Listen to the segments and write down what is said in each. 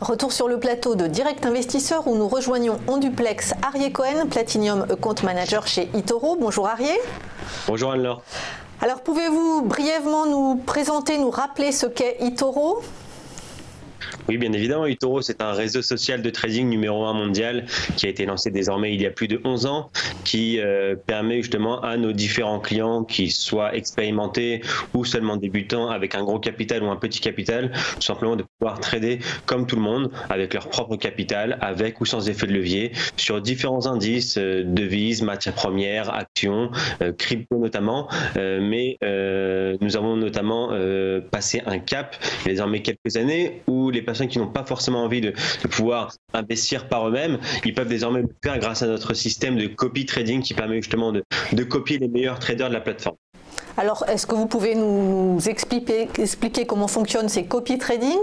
Retour sur le plateau de Direct Investisseur où nous rejoignons en duplex Arié Cohen, Platinum Account Manager chez eToro. Bonjour Arié. Bonjour Anne-Laure. Alors pouvez-vous brièvement nous présenter, nous rappeler ce qu'est eToro ? Oui, bien évidemment, eToro, c'est un réseau social de trading numéro 1 mondial qui a été lancé désormais il y a plus de 11 ans, qui permet justement à nos différents clients, qu'ils soient expérimentés ou seulement débutants, avec un gros capital ou un petit capital, tout simplement de pouvoir trader comme tout le monde, avec leur propre capital, avec ou sans effet de levier, sur différents indices, devises, matières premières, actions, crypto notamment, mais nous avons notamment passé un cap, il y a désormais quelques années, où les personnes qui n'ont pas forcément envie de pouvoir investir par eux-mêmes, ils peuvent désormais le faire grâce à notre système de copy trading qui permet justement de copier les meilleurs traders de la plateforme. Alors, est-ce que vous pouvez nous expliquer comment fonctionnent ces copy trading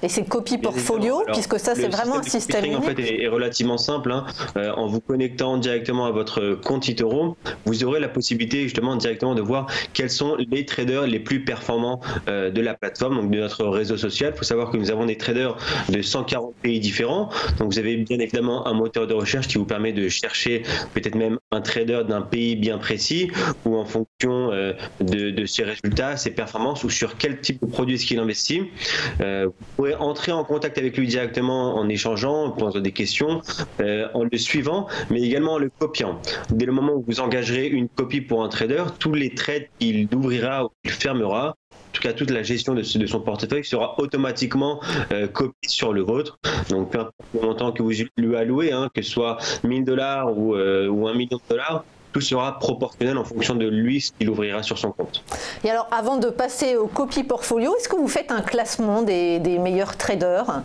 et ces copy portfolio, alors, puisque ça c'est vraiment un système unique. En fait est relativement simple. En vous connectant directement à votre compte eToro, vous aurez la possibilité justement directement de voir quels sont les traders les plus performants de la plateforme, donc de notre réseau social. Il faut savoir que nous avons des traders de 140 pays différents. Donc vous avez bien évidemment un moteur de recherche qui vous permet de chercher peut-être même un trader d'un pays bien précis, ou en fonction de ses résultats, ses performances, ou sur quel type de produit est-ce qu'il investit. Vous pourrez entrer en contact avec lui directement en échangeant, en posant des questions, en le suivant, mais également en le copiant. Dès le moment où vous engagerez une copie pour un trader, tous les trades qu'il ouvrira ou qu'il fermera, en tout cas toute la gestion de son portefeuille sera automatiquement copiée sur le vôtre. Donc peu importe le montant que vous lui allouez, que ce soit 1000 $ ou 1 million de dollars, tout sera proportionnel en fonction de lui, ce qu'il ouvrira sur son compte. Et alors, avant de passer au copy portfolio, est-ce que vous faites un classement des meilleurs traders ?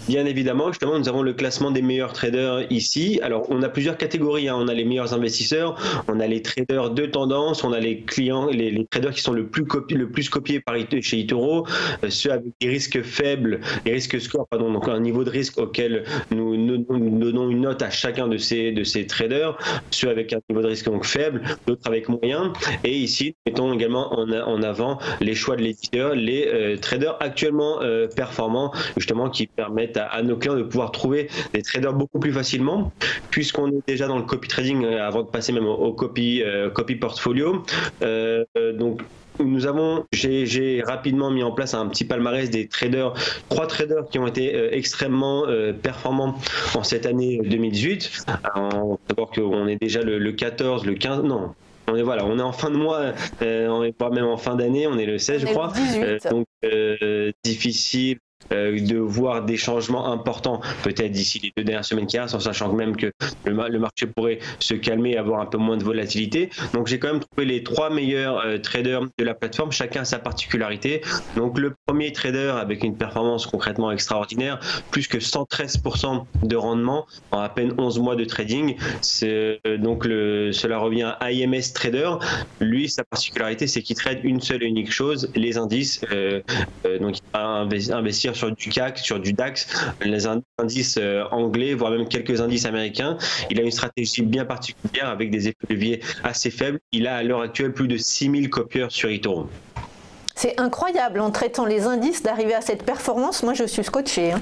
Bien évidemment, justement, nous avons le classement des meilleurs traders ici. Alors, on a plusieurs catégories. On a les meilleurs investisseurs, on a les traders de tendance, on a les clients, les traders qui sont le plus copiés chez eToro, ceux avec des risques faibles, les risques score, pardon, donc un niveau de risque auquel nous donnons une note à chacun de ces traders, ceux avec un niveau de risque donc faible, d'autres avec moyen. Et ici, nous mettons également en avant les choix de l'éditeur, les traders actuellement performants, justement, qui permettent à nos clients de pouvoir trouver des traders beaucoup plus facilement, puisqu'on est déjà dans le copy trading avant de passer même au copy portfolio. Donc j'ai rapidement mis en place un petit palmarès des traders, 3 traders qui ont été extrêmement performants en cette année 2018. Alors, d'abord qu'on est déjà le 14, le 15, non. On est en fin de mois, on n'est pas même en fin d'année, on est le 16 je crois. Donc difficile de voir des changements importants peut-être d'ici les 2 dernières semaines qui arrivent, en sachant même que le marché pourrait se calmer et avoir un peu moins de volatilité. Donc j'ai quand même trouvé les 3 meilleurs traders de la plateforme, chacun a sa particularité. Donc le premier trader avec une performance concrètement extraordinaire, plus que 113% de rendement en à peine 11 mois de trading. Cela revient à IMS Trader. Lui, sa particularité, c'est qu'il trade une seule et unique chose, les indices. Donc il va investir sur du CAC, sur du DAX, les indices anglais, voire même quelques indices américains. Il a une stratégie bien particulière avec des effets de levier assez faibles. Il a à l'heure actuelle plus de 6000 copieurs sur eToro. C'est incroyable en traitant les indices d'arriver à cette performance. Moi, je suis scotché.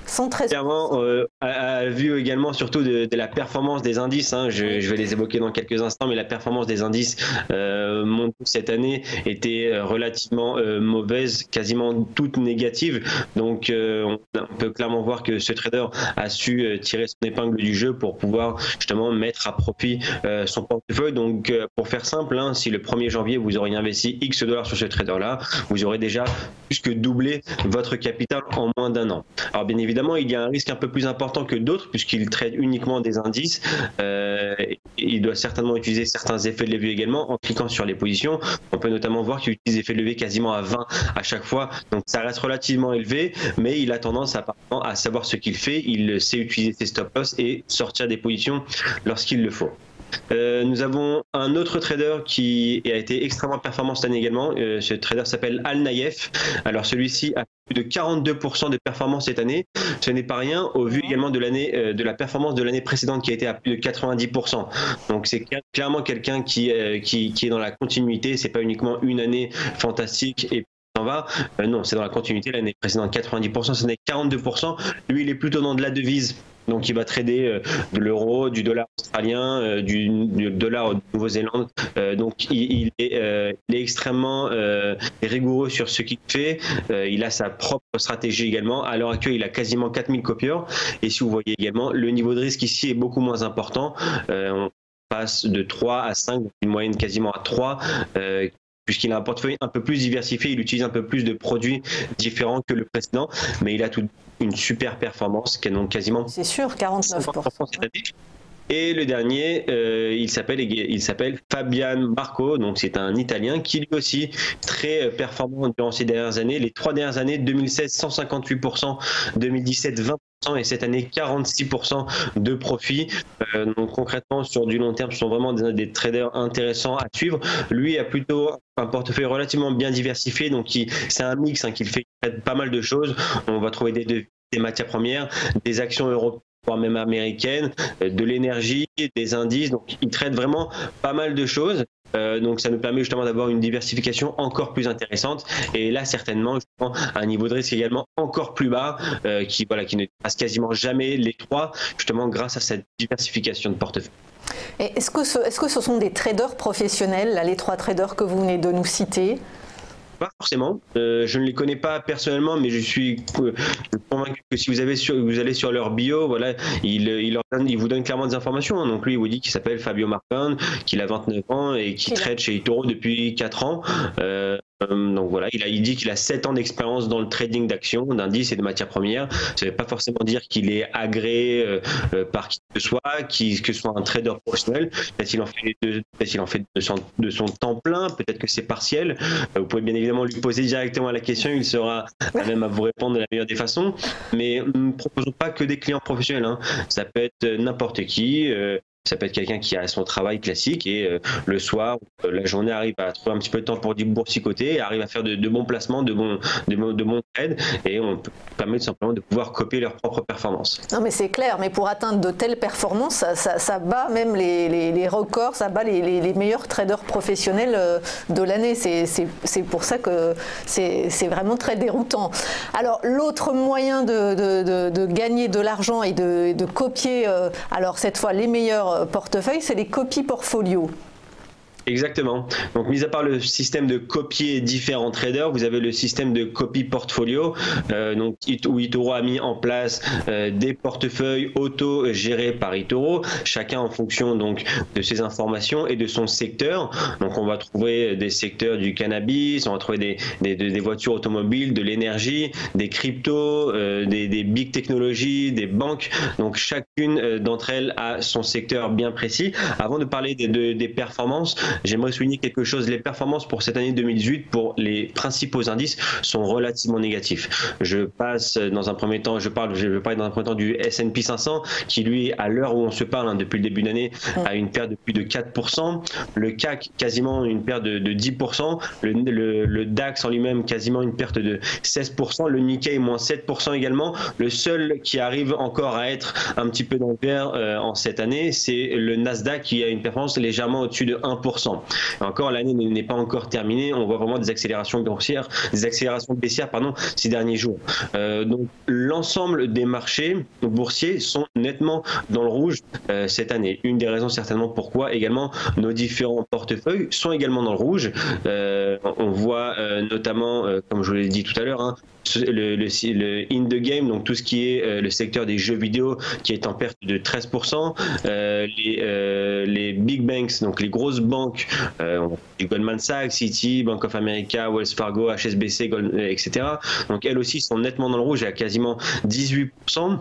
113%. Clairement, à vue également surtout de la performance des indices. Je vais les évoquer dans quelques instants, mais la performance des indices cette année était relativement mauvaise, quasiment toute négative. Donc, on peut clairement voir que ce trader a su tirer son épingle du jeu pour pouvoir justement mettre à profit son portefeuille. Donc, pour faire simple, si le 1er janvier vous auriez investi X $ sur ce trader-là, vous aurez déjà plus que doublé votre capital en moins d'1 an. Alors bien évidemment, il y a un risque un peu plus important que d'autres puisqu'il trade uniquement des indices. Il doit certainement utiliser certains effets de levier également en cliquant sur les positions. On peut notamment voir qu'il utilise effets de levier quasiment à 20 à chaque fois. Donc ça reste relativement élevé, mais il a tendance apparemment à savoir ce qu'il fait. Il sait utiliser ses stop-loss et sortir des positions lorsqu'il le faut. Nous avons un autre trader qui a été extrêmement performant cette année également. Ce trader s'appelle Al Nayef. Alors celui-ci a plus de 42% de performance cette année. Ce n'est pas rien au vu également de la performance de l'année précédente qui a été à plus de 90%. Donc c'est clairement quelqu'un qui est dans la continuité. C'est pas uniquement une année fantastique et s'en va. Non, c'est dans la continuité. L'année précédente, 90%, ce n'est 42%. Lui, il est plutôt dans de la devise. Donc, il va trader de l'euro, du dollar australien, du dollar de Nouvelle-Zélande. Donc, il est extrêmement rigoureux sur ce qu'il fait. Il a sa propre stratégie également. À l'heure actuelle, il a quasiment 4000 copieurs. Et si vous voyez également, le niveau de risque ici est beaucoup moins important. On passe de 3 à 5, une moyenne quasiment à 3. Puisqu'il a un portefeuille un peu plus diversifié, il utilise un peu plus de produits différents que le précédent, mais il a une super performance, qui est donc quasiment... C'est sûr, 49%. Cette année. Et le dernier, il s'appelle Fabian Marco, donc c'est un Italien qui lui aussi très performant durant ces dernières années. Les 3 dernières années, 2016 158%, 2017 20%. Et cette année 46% de profit. Donc concrètement sur du long terme, ce sont vraiment des traders intéressants à suivre. Lui a plutôt un portefeuille relativement bien diversifié, donc c'est un mix qu'il fait pas mal de choses. On va trouver des matières premières, des actions européennes, voire même américaines, de l'énergie, des indices. Donc il traite vraiment pas mal de choses. Donc ça nous permet justement d'avoir une diversification encore plus intéressante, et là certainement justement un niveau de risque également encore plus bas, qui ne passe quasiment jamais les 3, justement grâce à cette diversification de portefeuille. Est-ce que ce sont des traders professionnels, là, les 3 traders que vous venez de nous citer? Pas forcément. Je ne les connais pas personnellement, mais je suis convaincu que si vous allez sur leur bio, voilà, il vous donne clairement des informations. Donc lui, il vous dit qu'il s'appelle Fabio Marcon, qu'il a 29 ans et qui trade chez eToro depuis 4 ans. Donc voilà, il dit qu'il a 7 ans d'expérience dans le trading d'actions, d'indices et de matières premières. Ça ne veut pas forcément dire qu'il est agréé par qui que ce soit, que ce soit un trader professionnel. Peut-être qu'il en fait de son temps plein, peut-être que c'est partiel. Vous pouvez bien évidemment lui poser directement la question, il sera à même à vous répondre de la meilleure des façons. Mais ne proposons pas que des clients professionnels, hein. Ça peut être n'importe qui. Ça peut être quelqu'un qui a son travail classique et le soir, la journée, arrive à trouver un petit peu de temps pour boursicoter, arrive à faire de bons placements, de bons trades, et on peut permettre simplement de pouvoir copier leurs propres performances. Non mais c'est clair, mais pour atteindre de telles performances, ça bat même les records, ça bat les meilleurs traders professionnels de l'année. C'est pour ça que c'est vraiment très déroutant. Alors l'autre moyen de gagner de l'argent et de copier, alors cette fois les meilleurs portefeuille, c'est les copies portfolio. Exactement. Donc, mis à part le système de copier différents traders, vous avez le système de copie portfolio, donc où eToro a mis en place des portefeuilles auto-gérés par eToro, chacun en fonction donc de ses informations et de son secteur. Donc, on va trouver des secteurs du cannabis, on va trouver des voitures automobiles, de l'énergie, des cryptos, des big technologies, des banques. Donc, chacune d'entre elles a son secteur bien précis. Avant de parler des performances, j'aimerais souligner quelque chose. Les performances pour cette année 2018 pour les principaux indices sont relativement négatifs. Je passe dans un premier temps, je vais parler dans un premier temps du S&P 500 qui lui, à l'heure où on se parle, depuis le début de l'année, a une perte de plus de 4%. Le CAC quasiment une perte de 10%. Le DAX en lui-même quasiment une perte de 16%. Le Nikkei moins 7% également. Le seul qui arrive encore à être un petit peu dans le vert en cette année, c'est le Nasdaq qui a une performance légèrement au-dessus de 1%. Encore, l'année n'est pas encore terminée. On voit vraiment des accélérations baissières, ces derniers jours. Donc, l'ensemble des marchés boursiers sont nettement dans le rouge cette année. Une des raisons certainement pourquoi également nos différents portefeuilles sont également dans le rouge. On voit notamment, comme je vous l'ai dit tout à l'heure, hein, le in the game, donc tout ce qui est le secteur des jeux vidéo qui est en perte de 13%, les big banks, donc les grosses banques, Goldman Sachs, Citi, Bank of America, Wells Fargo, HSBC, etc. Donc elles aussi sont nettement dans le rouge à quasiment 18%.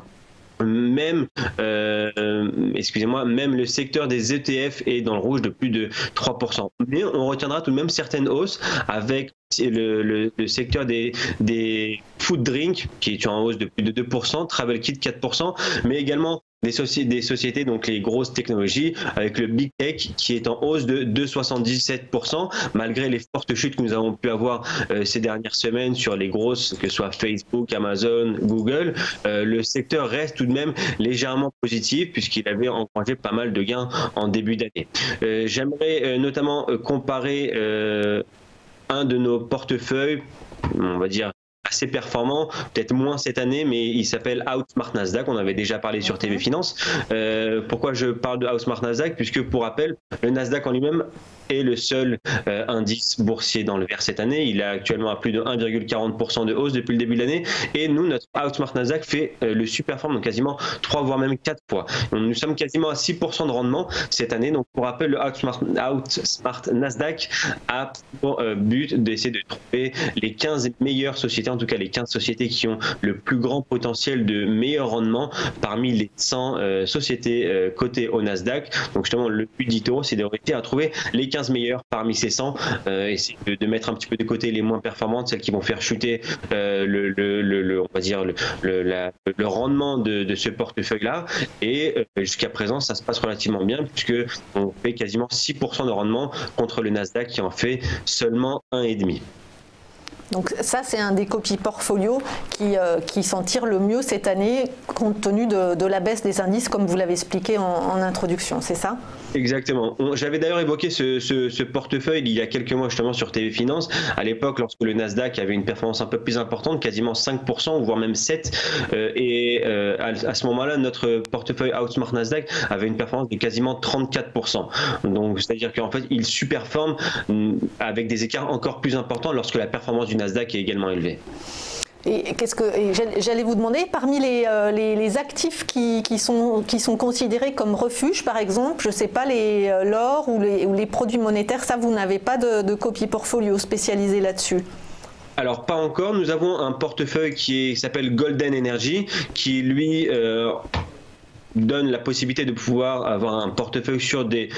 Même le secteur des ETF est dans le rouge de plus de 3%. Mais on retiendra tout de même certaines hausses avec le secteur des food drinks qui est en hausse de plus de 2%, Travel Kit 4%, mais également des sociétés, donc les grosses technologies, avec le Big Tech qui est en hausse de 2,77%, malgré les fortes chutes que nous avons pu avoir ces dernières semaines sur les grosses, que ce soit Facebook, Amazon, Google. Le secteur reste tout de même légèrement positif puisqu'il avait engrangé pas mal de gains en début d'année. J'aimerais notamment comparer un de nos portefeuilles, on va dire, assez performant, peut-être moins cette année, mais il s'appelle Outsmart Nasdaq. On avait déjà parlé sur TV Finance. Pourquoi je parle de Outsmart Nasdaq? Puisque, pour rappel, le Nasdaq en lui-même est le seul indice boursier dans le vert cette année. Il est actuellement à plus de 1,40% de hausse depuis le début de l'année. Et nous, notre Outsmart Nasdaq fait le superform, donc quasiment 3 voire même 4 fois. Donc, nous sommes quasiment à 6% de rendement cette année. Donc, pour rappel, le Outsmart Nasdaq a pour but d'essayer de trouver les 15 meilleures sociétés, en tout cas les 15 sociétés qui ont le plus grand potentiel de meilleur rendement parmi les 100 sociétés cotées au Nasdaq. Donc justement, le but d'eToro, c'est de réussir à trouver les 15 meilleurs parmi ces 100, essayer de mettre un petit peu de côté les moins performantes, celles qui vont faire chuter on va dire le rendement de ce portefeuille-là. Et jusqu'à présent, ça se passe relativement bien puisque on fait quasiment 6% de rendement contre le Nasdaq qui en fait seulement 1,5%. Donc ça, c'est un des copies portfolio qui s'en tire le mieux cette année, compte tenu de la baisse des indices, comme vous l'avez expliqué en introduction, c'est ça? Exactement. J'avais d'ailleurs évoqué ce portefeuille il y a quelques mois justement sur TV Finance. À l'époque, lorsque le Nasdaq avait une performance un peu plus importante, quasiment 5%, voire même 7%. À ce moment-là, notre portefeuille Outsmart Nasdaq avait une performance de quasiment 34%. Donc, c'est-à-dire qu'en fait, il superforme avec des écarts encore plus importants lorsque la performance du Nasdaq est également élevée. Et j'allais vous demander, parmi les actifs qui sont considérés comme refuge, par exemple, je ne sais pas, l'or ou les produits monétaires, ça, vous n'avez pas de copie portfolio spécialisée là-dessus? Alors pas encore, nous avons un portefeuille qui s'appelle Golden Energy, qui lui donne la possibilité de pouvoir avoir un portefeuille sur des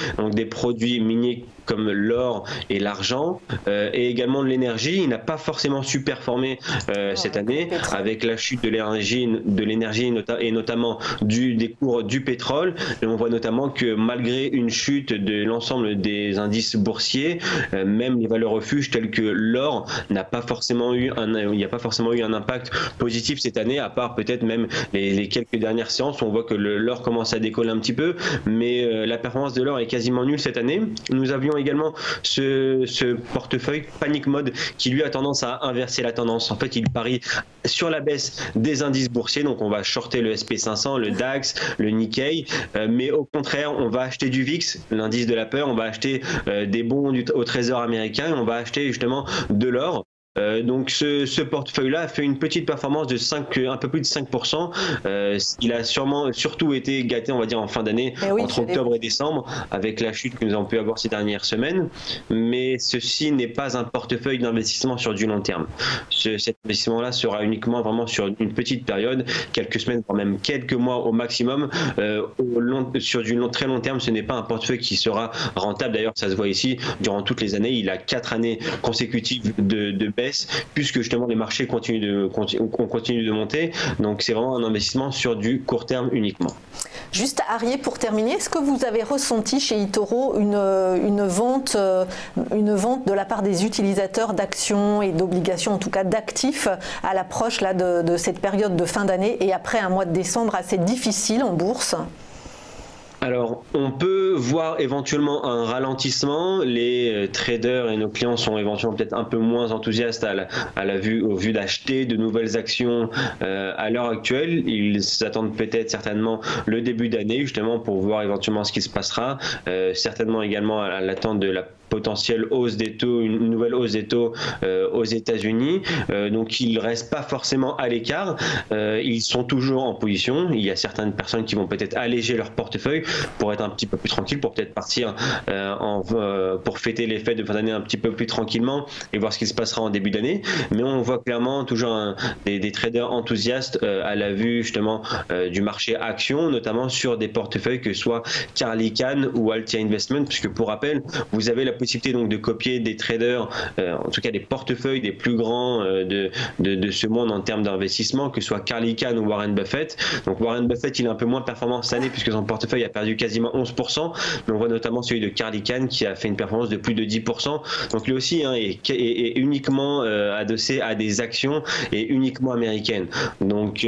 produits miniers comme l'or et l'argent, et également de l'énergie. Il n'a pas forcément superformé cette année avec la chute de l'énergie et notamment des cours du pétrole. Et on voit notamment que malgré une chute de l'ensemble des indices boursiers, même les valeurs refuges telles que l'or il n'y a pas forcément eu un impact positif cette année, à part peut-être même les quelques dernières séances où on voit que l'or commence à décoller un petit peu, mais la performance de l'or est quasiment nulle cette année. Nous avions également ce portefeuille Panic Mode qui lui a tendance à inverser la tendance. En fait, il parie sur la baisse des indices boursiers, donc on va shorter le SP500, le DAX, le Nikkei, mais au contraire, on va acheter du VIX, l'indice de la peur, on va acheter des bons au Trésor américain, et on va acheter justement de l'or. Donc ce portefeuille-là a fait une petite performance de un peu plus de 5%. Il a surtout été gâté, on va dire, en fin d'année, entre octobre et décembre, avec la chute que nous avons pu avoir ces dernières semaines. Mais ceci n'est pas un portefeuille d'investissement sur du long terme. Cet investissement-là sera uniquement vraiment sur une petite période, quelques semaines, voire même quelques mois au maximum. Sur du très long terme, ce n'est pas un portefeuille qui sera rentable. D'ailleurs, ça se voit ici, durant toutes les années, il a 4 années consécutives de baisse, puisque justement les marchés continuent de monter. Donc c'est vraiment un investissement sur du court terme uniquement. Juste Arié, pour terminer, est-ce que vous avez ressenti chez eToro une vente de la part des utilisateurs d'actions et d'obligations, en tout cas d'actifs, à l'approche de cette période de fin d'année et après un mois de décembre assez difficile en bourse? Alors, on peut voir éventuellement un ralentissement. Les traders et nos clients sont éventuellement peut-être un peu moins enthousiastes au vu d'acheter de nouvelles actions à l'heure actuelle. Ils s'attendent peut-être certainement le début d'année, justement, pour voir éventuellement ce qui se passera. Certainement également à l'attente de la potentielle hausse des taux, une nouvelle hausse des taux aux États-Unis. Donc ils ne restent pas forcément à l'écart. Ils sont toujours en position. Il y a certaines personnes qui vont peut-être alléger leur portefeuille pour être un petit peu plus tranquille, pour peut-être partir pour fêter les fêtes de fin d'année un petit peu plus tranquillement et voir ce qui se passera en début d'année. Mais on voit clairement toujours des traders enthousiastes à la vue justement du marché action, notamment sur des portefeuilles que ce soit Carly Can ou Altia Investment, puisque pour rappel, vous avez la possibilité donc de copier des traders, en tout cas des portefeuilles des plus grands de ce monde en termes d'investissement, que ce soit Carly Can ou Warren Buffett. Donc Warren Buffett, il est un peu moins performant cette année puisque son portefeuille a perdu quasiment 11%, mais on voit notamment celui de Carly Can qui a fait une performance de plus de 10%. Donc lui aussi est uniquement adossé à des actions et uniquement américaines. Donc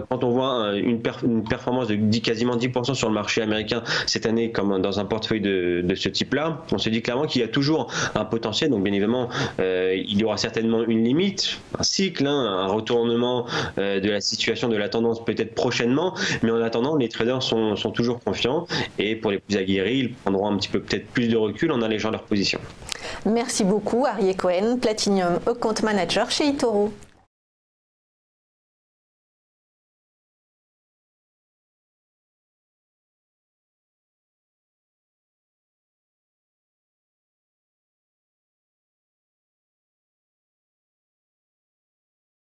quand on voit une performance de quasiment 10% sur le marché américain cette année, comme dans un portefeuille de ce type-là, on se dit clairement comprend qu'il y a toujours un potentiel. Donc bien évidemment, il y aura certainement une limite, un cycle, un retournement de la situation, de la tendance peut-être prochainement, mais en attendant, les traders sont toujours confiants, et pour les plus aguerris, ils prendront un petit peu peut-être plus de recul en allégeant leur position. Merci beaucoup Arié Cohen, Platinum Account Manager chez eToro.